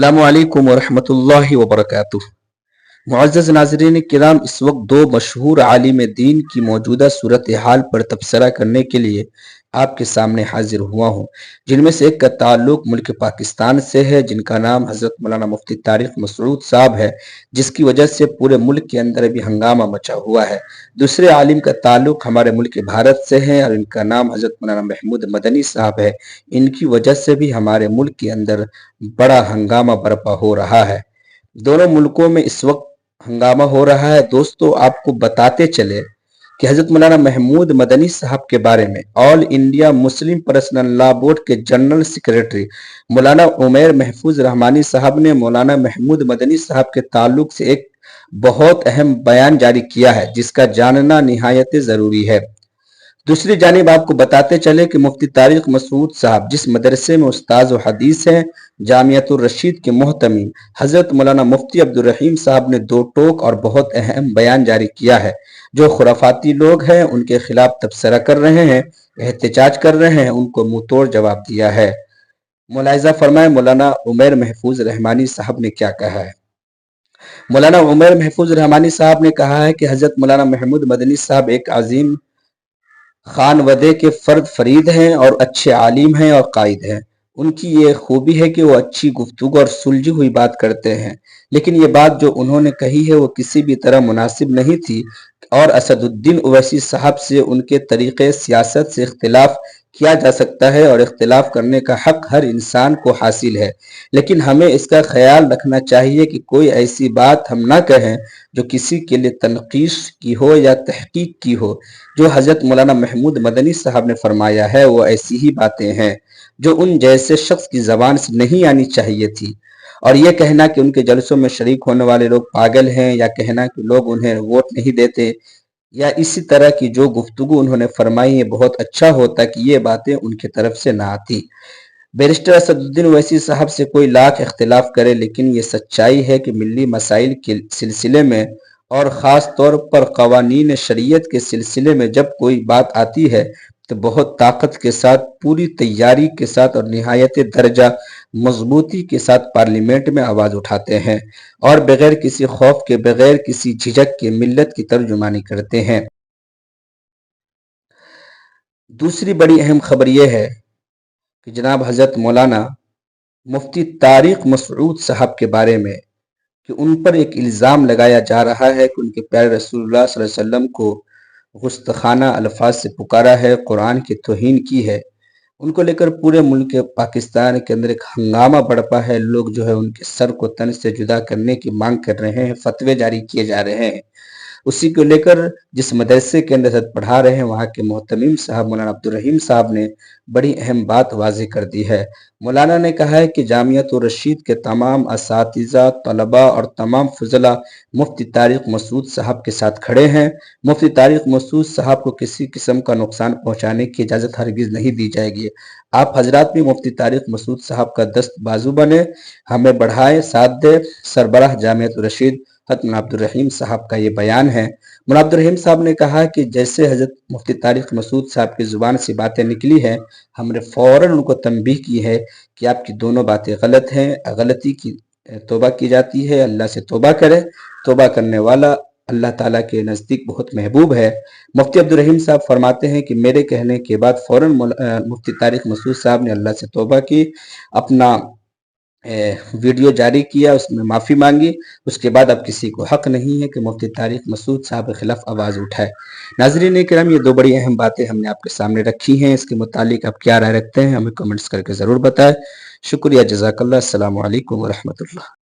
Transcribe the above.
السلام علیکم ورحمۃ اللہ وبرکاتہ۔ معزز ناظرین کرام، اس وقت دو مشہور عالم دین کی موجودہ صورتحال پر تبصرہ کرنے کے لیے آپ کے سامنے حاضر ہوا ہوں، جن میں سے ایک کا تعلق ملک پاکستان سے ہے، جن کا نام حضرت مولانا مفتی طارق مسعود صاحب ہے، جس کی وجہ سے پورے ملک کے اندر بھی ہنگامہ مچا ہوا ہے۔ دوسرے عالم کا تعلق ہمارے ملک بھارت سے ہے اور ان کا نام حضرت مولانا محمود مدنی صاحب ہے۔ ان کی وجہ سے بھی ہمارے ملک کے اندر بڑا ہنگامہ برپا ہو رہا ہے۔ دونوں ملکوں میں اس وقت ہنگامہ ہو رہا ہے۔ دوستو، آپ کو بتاتے چلے کہ حضرت مولانا محمود مدنی صاحب کے بارے میں آل انڈیا مسلم پرسنل لا بورڈ کے جنرل سیکریٹری مولانا عمیر محفوظ رحمانی صاحب نے مولانا محمود مدنی صاحب کے تعلق سے ایک بہت اہم بیان جاری کیا ہے، جس کا جاننا نہایت ضروری ہے۔ دوسری جانب آپ کو بتاتے چلے کہ مفتی طارق مسعود صاحب جس مدرسے میں استاذ و حدیث ہیں، جامعۃ الرشید کے محتمم حضرت مولانا مفتی عبدالرحیم صاحب نے دو ٹوک اور بہت اہم بیان جاری کیا ہے۔ جو خرافاتی لوگ ہیں ان کے خلاف تبصرہ کر رہے ہیں، احتجاج کر رہے ہیں، ان کو منہ توڑ جواب دیا ہے۔ ملاحظہ فرمائیں مولانا عمیر محفوظ رحمانی صاحب نے کیا کہا ہے۔ مولانا عمیر محفوظ رحمانی صاحب نے کہا ہے کہ حضرت مولانا محمود مدنی صاحب ایک عظیم خانودے کے فرد فرید ہیں اور اچھے عالم ہیں اور قائد ہیں۔ ان کی یہ خوبی ہے کہ وہ اچھی گفتگو اور سلجھی ہوئی بات کرتے ہیں، لیکن یہ بات جو انہوں نے کہی ہے وہ کسی بھی طرح مناسب نہیں تھی اور اسد الدین اویسی صاحب سے ان کے طریقے سیاست سے اختلاف کیا جا سکتا ہے اور اختلاف کرنے کا حق ہر انسان کو حاصل ہے، لیکن ہمیں اس کا خیال رکھنا چاہیے کہ کوئی ایسی بات ہم نہ کہیں جو کسی کے لیے تنقیص کی ہو یا تحقیق کی ہو۔ جو حضرت مولانا محمود مدنی صاحب نے فرمایا ہے وہ ایسی ہی باتیں ہیں جو ان جیسے شخص کی زبان سے نہیں آنی چاہیے تھی، اور یہ کہنا کہ ان کے جلسوں میں شریک ہونے والے لوگ پاگل ہیں، یا کہنا کہ لوگ انہیں ووٹ نہیں دیتے، یا اسی طرح کی جو گفتگو انہوں نے فرمائی ہے، بہت اچھا ہوتا کہ یہ باتیں ان کی طرف سے نہ آتی۔ بیرسٹر اسد الدین اویسی صاحب سے کوئی لاکھ اختلاف کرے، لیکن یہ سچائی ہے کہ ملی مسائل کے سلسلے میں اور خاص طور پر قوانین شریعت کے سلسلے میں جب کوئی بات آتی ہے تو بہت طاقت کے ساتھ، پوری تیاری کے ساتھ اور نہایت درجہ مضبوطی کے ساتھ پارلیمنٹ میں آواز اٹھاتے ہیں اور بغیر کسی خوف کے، بغیر کسی جھجک کے ملت کی ترجمانی کرتے ہیں۔ دوسری بڑی اہم خبر یہ ہے کہ جناب حضرت مولانا مفتی طارق مسعود صاحب کے بارے میں کہ ان پر ایک الزام لگایا جا رہا ہے کہ ان کے پیارے رسول اللہ صلی اللہ علیہ وسلم کو گستاخانہ الفاظ سے پکارا ہے، قرآن کی توہین کی ہے۔ ان کو لے کر پورے ملک پاکستان کے اندر ایک ہنگامہ بڑھپا ہے۔ لوگ جو ہے ان کے سر کو تن سے جدا کرنے کی مانگ کر رہے ہیں، فتوے جاری کیے جا رہے ہیں۔ اسی کو لے کر جس مدرسے کے اندر پڑھا رہے ہیں وہاں کے محتمم صاحب مولانا عبدالرحیم صاحب نے بڑی اہم بات واضح کر دی ہے۔ مولانا نے کہا ہے کہ جامعۃ الرشید کے تمام اساتذہ، طلباء اور تمام فضلاء مفتی طارق مسعود صاحب کے ساتھ کھڑے ہیں۔ مفتی طارق مسعود صاحب کو کسی قسم کا نقصان پہنچانے کی اجازت ہرگز نہیں دی جائے گی۔ آپ حضرات بھی مفتی طارق مسعود صاحب کا دست بازو بنے، ہمیں بڑھائے، ساتھ دے۔ سربراہ جامعۃ الرشید حضرت مولانا عبدالرحیم صاحب کا یہ بیان ہے۔ مولانا عبدالرحیم صاحب نے کہا کہ جیسے حضرت مفتی طارق مسعود صاحب کی زبان سے باتیں نکلی ہیں، ہم نے فوراً ان کو تنبیہ کی ہے کہ آپ کی دونوں باتیں غلط ہیں، غلطی کی توبہ کی جاتی ہے، اللہ سے توبہ کرے، توبہ کرنے والا اللہ تعالیٰ کے نزدیک بہت محبوب ہے۔ مفتی عبدالرحیم صاحب فرماتے ہیں کہ میرے کہنے کے بعد فوراً مفتی طارق مسعود صاحب نے اللہ سے توبہ کی، اپنا ویڈیو جاری کیا، اس میں معافی مانگی، اس کے بعد اب کسی کو حق نہیں ہے کہ مفتی طارق مسعود صاحب کے خلاف آواز اٹھائے۔ ناظرین کرام، یہ دو بڑی اہم باتیں ہم نے آپ کے سامنے رکھی ہیں۔ اس کے متعلق آپ کیا رائے رکھتے ہیں ہمیں کمنٹس کر کے ضرور بتائیں۔ شکریہ، جزاک اللہ، السلام علیکم ورحمۃ اللہ۔